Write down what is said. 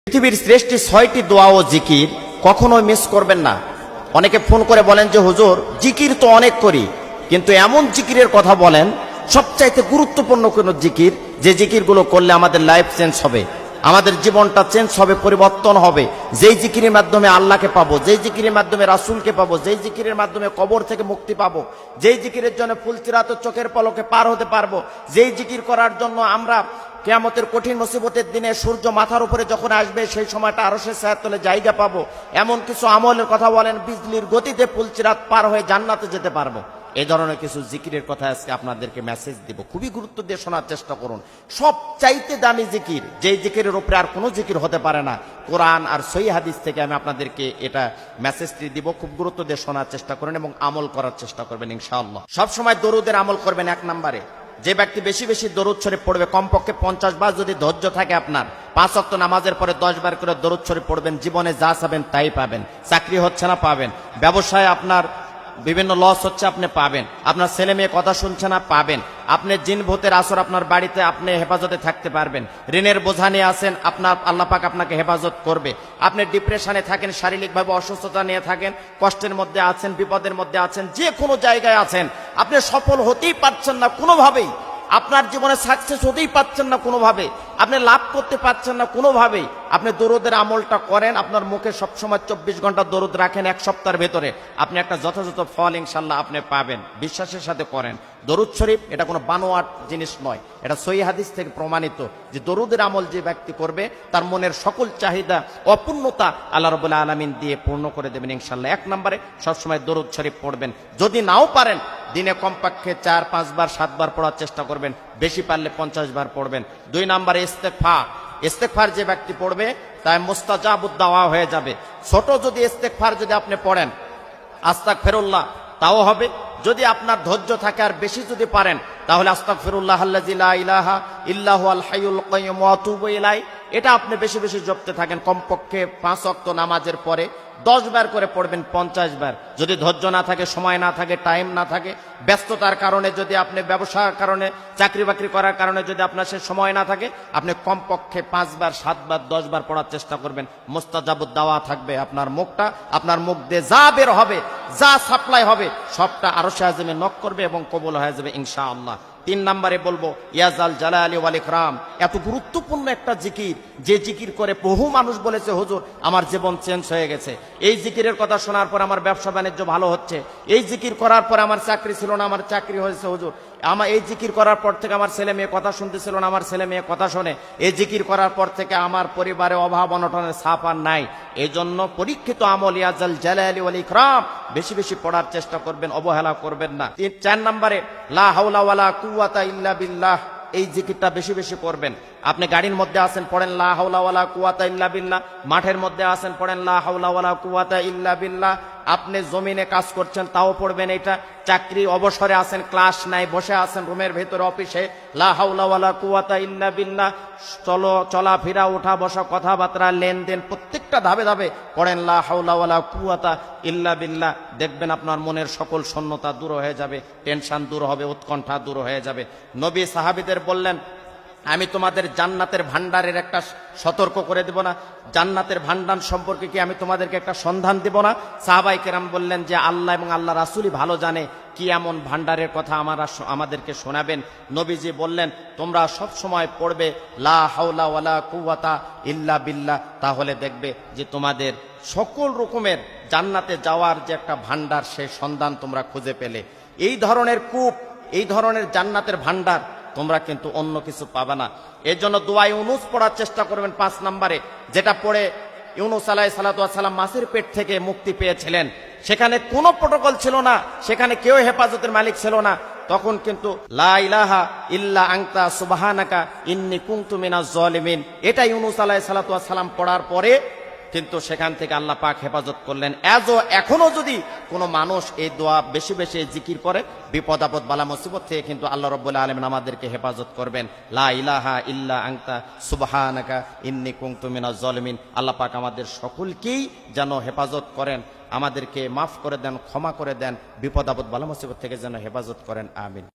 পৃথিবীর শ্রেষ্ঠ ৬টি দোয়া ও জিকির কখনোই মিস করবেন না। অনেকে ফোন করে বলেন যে হুজুর জিকির তো অনেক করি, কিন্তু এমন জিকিরের কথা বলেন সবচাইতে গুরুত্বপূর্ণ কোন জিকির, যে জিকিরগুলো করলে আমাদের লাইফ চেঞ্জ হবে, আমাদের জীবনটা চেঞ্জ হবে, পরিবর্তন হবে, যেই জিকিরের মাধ্যমে আল্লাহকে পাবো, যেই জিকিরের মাধ্যমে রাসূলকে পাবো, যেই জিকিরের মাধ্যমে কবর থেকে মুক্তি পাবো, যেই জিকিরের জন্য ফুলচিরাত চোখের পলকে পার হতে পারবো, যেই জিকির করার জন্য আমরা কিয়ামতের কঠিন মুসিবতের দিনে সূর্য মাথার উপরে যখন আসবে সেই সময়টা আরশের ছায়ার তলে জায়গা পাবো, এমন কিছু আমলের কথা বলেন বিজলির গতিতে ফুলচিরাত পার হয়ে জান্নাতে যেতে পারবো। এই ধরনের কিছু জিকিরের কথা আজকে আপনাদেরকে মেসেজ দিব, খুবই গুরুত্ব দিয়ে শোনার চেষ্টা করুন। সবচাইতে দামি জিকির, যেই জিকিরের উপরে আর কোনো জিকির হতে পারে না, কোরআন আর সহিহ হাদিস থেকে আমি আপনাদেরকে এটা মেসেজটি দিব, খুব গুরুত্ব দিয়ে শোনার চেষ্টা করুন এবং আমল করার চেষ্টা করবেন ইনশাআল্লাহ। সবসময় দরুদের আমল করবেন। এক নম্বরে, যে ব্যক্তি বেশি বেশি দরুদ শরীফ পড়বে, কমপক্ষে 50 বার যদি ধৈর্য থাকে আপনার, 5 ওয়াক্ত নামাজের পরে 10 বার করে দরুদ শরীফ পড়বেন, জীবনে যা চাবেন তাই পাবেন। চাকরি হচ্ছে না, পাবেন। ব্যবসায় আপনার বিভিন্ন লস হচ্ছে, আপনি পাবেন। আপনার ছেলে মেয়ে কথা শুনছে না, পাবেন। আপনি জিন ভূতের আসর আপনার বাড়িতে, আপনি হেফাজতে থাকতে পারবেন। ঋণের বোঝা নিয়ে আছেন, আপনার আল্লাহ পাক আপনাকে হেফাজত করবে। আপনি ডিপ্রেশনে থাকেন, শারীরিকভাবে অসুস্থতা নিয়ে থাকেন, কষ্টের মধ্যে আছেন, বিপদের মধ্যে আছেন, যে কোনো জায়গায় আছেন, আপনি সফল হতেই পারছেন না কোনোভাবেই, আপনার জীবনে সাকসেস হতেই পারছেন না কোনোভাবে, আপনি লাভ করতে পারছেন না কোনোভাবেই, আপনি দরুদের আমলটা করেন, আপনার মুখে সবসময় 24 ঘন্টা দরুদ রাখেন, এক সপ্তাহের ভেতরে আপনি একটা যথাযথ ফল ইনশাল্লাহ আপনি পাবেন। বিশ্বাসের সাথে করেন। দরুদ শরীফ এটা কোনো বানোয়াট জিনিস নয়, এটা সহিহ হাদিস থেকে প্রমাণিত যে দরুদের আমল যে ব্যক্তি করবে তার মনের সকল চাহিদা অপূর্ণতা আল্লাহ রাব্বুল আলামিন দিয়ে পূর্ণ করে দেবেন ইনশাল্লাহ। 1 নম্বরে সবসময় দরুদ শরীফ পড়বেন। যদি নাও পারেন দিনে কমপক্ষে 4, 5 বার, 7 বার পড়ার চেষ্টা করবেন, বেশি পারলে 50 বার পড়বেন। 2 নম্বরে ইস্তেগফার যে ব্যক্তি পড়বে তাই মুস্তাজাবুদ দাওয়া হয়ে যাবে। ছোট যদি ইস্তেগফার যদি আপনি পড়েন, আস্তাগফিরুল্লাহ, তাও হবে। যদি আপনার ধৈর্য থাকে আর বেশি যদি পারেন, তাহলে আস্তাগফিরুল্লাহ আল্লাযী লা ইলাহা ইল্লা হুয়াল হাইয়ুল কাইয়্যুম ওয়া আতুবু ইলাইহি, এটা আপনি বেশি বেশি জপতে থাকেন। কমপক্ষে 5 ওয়াক্ত নামাজের পরে 10 বার করে পড়বেন, 50 বার। যদি ধৈর্য না থাকে, সময় না থাকে, টাইম না থাকে, ব্যস্ততার কারণে, যদি আপনি ব্যবসার কারণে, চাকরি বাকরি করার কারণে যদি আপনার সে সময় না থাকে, আপনি কমপক্ষে 5 বার, 7 বার, 10 বার পড়ার চেষ্টা করবেন। মুস্তাজাবুদ দাওয়া থাকবে আপনার মুখটা, আপনার মুখ দিয়ে যা বের হবে, যা সাপ্লাই হবে, সবটা আরশে আযমে নক করবে এবং কবুল হয়ে যাবে ইনশাআল্লাহ। 3 নম্বরে বলবো ইয়াজাল জালালি ওয়াল ইকরাম, এত গুরুত্বপূর্ণ একটা জিকির, যে জিকির করে বহু মানুষ বলেছে হুজুর আমার জীবন চেঞ্জ হয়ে গেছে, এই জিকিরের কথা শোনার পর আমার ব্যবসা বাণিজ্য ভালো হচ্ছে, এই জিকির করার পর আমার চাকরি ছিল না, আমার চাকরি হয়েছে হুজুর, আমার এই জিকির করার পর থেকে আমার ছেলে মেয়ে কথা শুনতেছিল না, আমার ছেলে মেয়ে কথা শোনে, এই জিকির করার পর থেকে আমার পরিবারে অভাব অনটনের ছাপ আর নাই। এই জন্য পরীক্ষিত আমল ইয়াজাল জালালি ওয়াল ইকরাম বেশি বেশি পড়ার চেষ্টা করবেন, অবহেলা করবেন না। 4 নম্বরে লা হাওলা ওয়ালা কুওয়াতা ইল্লা বিল্লাহ, এই জিকিরটা বেশি বেশি করবেন। আপনি গাড়ির মধ্যে আছেন, পড়েন লা হাওলা ওয়ালা কুওয়াতা ইল্লা বিল্লাহ। মাঠের মধ্যে আছেন, পড়েন লা হাওলা ওয়ালা কুওয়াতা ইল্লা বিল্লাহ। আপনি জমিনে কাজ করছেন, তাও পড়বেন এটা। চাকরি অবসরে আছেন, ক্লাস নাই, বসে আছেন রুমের ভেতরে অফিসে, লা হাওলা ওয়ালা কুওয়াতা ইল্লা বিল্লাহ। চলাফেরা, ওঠা বসা, কথাবার্তা, লেনদেন, প্রত্যেকটা ধাপে ধাপে পড়েন লা হাওলা ওয়ালা কুওয়াতা ইল্লা বিল্লাহ। দেখবেন আপনার মনের সকল শূন্যতা দূর হয়ে যাবে, টেনশন দূর হবে, উৎকণ্ঠা দূর হয়ে যাবে। নবী সাহাবীদের বললেন আমি তোমাদের জান্নাতের ভান্ডারের একটা সতর্ক করে দেব না? জান্নাতের ভান্ডার সম্পর্কে কি আমি তোমাদেরকে একটা সন্ধান দেব না? সাহাবায়ে কেরাম বললেন যে আল্লাহ এবং আল্লাহ রাসূলই ভালো জানে, কি এমন ভান্ডারের কথা আমাদেরকে শোনাবেন? নবীজি বললেন তোমরা সব সময় পড়বে লা হাওলা ওয়ালা কুওয়াতা ইল্লা বিল্লাহ, তাহলে দেখবে যে তোমাদের সকল রকমের জান্নাতে যাওয়ার যে একটা ভান্ডার, সেই সন্ধান তোমরা খুঁজে পেলে। এই ধরনের কূপ, এই ধরনের জান্নাতের ভান্ডার তোমরা কিন্তু অন্য কিছু পাবে না। এর জন্য দোয়া ইউনুস পড়ার চেষ্টা করবেন 5 নম্বরে, যেটা পড়ে ইউনুস আলাইহিস সালাতু ওয়াস সালাম মাছের পেট থেকে মুক্তি পেয়েছিলেন। সেখানে কোনো প্রটোকল ছিল না, সেখানে কেউ হেফাজতের মালিক ছিল না। তখন কিন্তু লা ইলাহা ইল্লা আনতা সুবহানাকা ইন্নী কুনতু মিনাজ জালিমিন, এটা ইউনুস আলাইহিস সালাতু ওয়াস সালাম পড়ার পরে কিন্তু সেখান থেকে আল্লাহ পাক হেফাজত করলেন। এখনো যদি কোনো মানুষ এই দোয়া বেশি বেশি জিকির করে, বিপদ আপদ বালা মুসিবত থেকে কিন্তু আল্লাহ রাব্বুল আলামিন আমাদেরকে হেফাজত করবেন। লা ইলাহা ইল্লা আনতা সুবহানাকা ইন্নী কুনতু মিনাজ জালিমিন। আল্লাহ পাক আমাদের সকলকেই যেন হেফাজত করেন, আমাদেরকে মাফ করে দেন, ক্ষমা করে দেন, বিপদ আপদ বালা মুসিবত থেকে যেন হেফাজত করেন। আমিন।